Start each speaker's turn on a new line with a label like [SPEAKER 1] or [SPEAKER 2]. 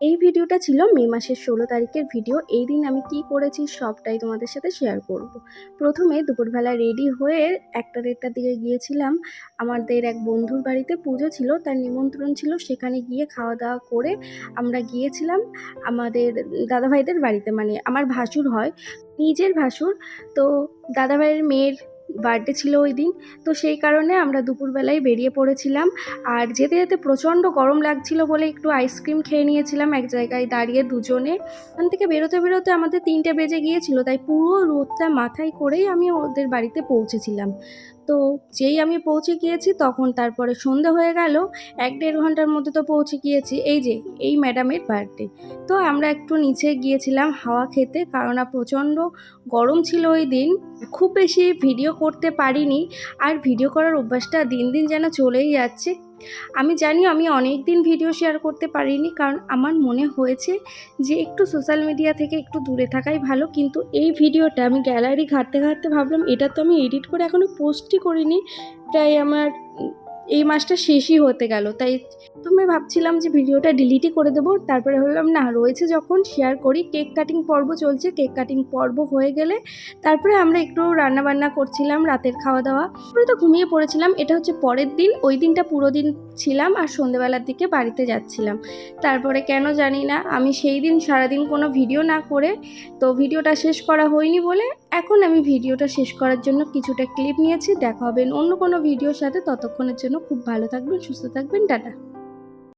[SPEAKER 1] এই ভিডিওটা ছিল মে মাসের ১৬ তারিখের ভিডিও। এই দিন আমি কি করেছি সবটাই তোমাদের সাথে শেয়ার করব। প্রথমে দুপুরবেলা রেডি হয়ে ১টা-১.৫টার দিকে গিয়েছিলাম আমাদের এক বন্ধুর বাড়িতে, পুজো ছিল, তার নিমন্ত্রণ ছিল। সেখানে গিয়ে খাওয়া-দাওয়া করে আমরা গিয়েছিলাম আমাদের দাদাভাইদের বাড়িতে, মানে আমার ভাসুর হয়, নিজের ভাসুর। তো দাদাভাইয়ের মেয়ের বার্থডে ছিল ওই দিন। তো সেই কারণে আমরা দুপুরবেলায় বেরিয়ে পড়েছিলাম। আর যেতে যেতে প্রচণ্ড গরম লাগছিল বলে একটু আইসক্রিম খেয়ে নিয়েছিলাম এক জায়গায় দাঁড়িয়ে দুজনে। ওখান থেকে বেরোতে বেরোতে আমাদের ৩টে বেজে গিয়েছিল, তাই পুরো রোদটা মাথায় করেই আমি ওদের বাড়িতে পৌঁছেছিলাম। তো যেই আমি পৌঁছে গিয়েছি তখন তারপরে সন্ধে হয়ে গেল। ১-১.৫ ঘন্টার মধ্যে তো পৌঁছে গিয়েছি। এই যে এই ম্যাডামের বার্থডে। তো আমরা একটু নিচে গিয়েছিলাম হাওয়া খেতে, কারণ প্রচণ্ড গরম ছিল ওই দিন। খুব বেশি ভিডিও করতে পারিনি, আর ভিডিও করার অভ্যাসটা দিন দিন যেন চলেই যাচ্ছে। আমি জানি আমি অনেক দিন ভিডিও শেয়ার করতে পারিনি, কারণ আমার মনে হয়েছে যে একটু সোশ্যাল মিডিয়া থেকে একটু দূরে থাকাই ভালো। কিন্তু এই ভিডিওটা আমি গ্যালারি ঘাঁটতে ঘাঁটতে ভাবলাম এটা তো আমি এডিট করে এখনও পোস্টই করিনি। প্রায় আমার এই মাসটা শেষই হতে গেল, তাই প্রথমে ভাবছিলাম যে ভিডিওটা ডিলিটই করে দেবো। তারপরে ভাবলাম না, রয়েছে যখন শেয়ার করি। কেক কাটিং পর্ব চলছে, কেক কাটিং পর্ব হয়ে গেলে তারপরে আমরা একটু রান্নাবান্না করছিলাম, রাতের খাওয়া দাওয়া, তারপরে তো ঘুমিয়ে পড়েছিলাম। এটা হচ্ছে পরের দিন। ওই দিনটা পুরো দিন ছিলাম আর সন্ধেবেলার দিকে বাড়িতে যাচ্ছিলাম। তারপরে কেন জানি না আমি সেই দিন সারাদিন কোনো ভিডিও না করে, তো ভিডিওটা শেষ করা হয়নি বলে এখন আমি ভিডিওটা শেষ করার জন্য কিছুটা ক্লিপ নিয়েছি। দেখা হবে অন্য কোনো ভিডিওর সাথে। ততক্ষণের জন্য খুব ভালো থাকবেন, সুস্থ থাকবেন, টাটা।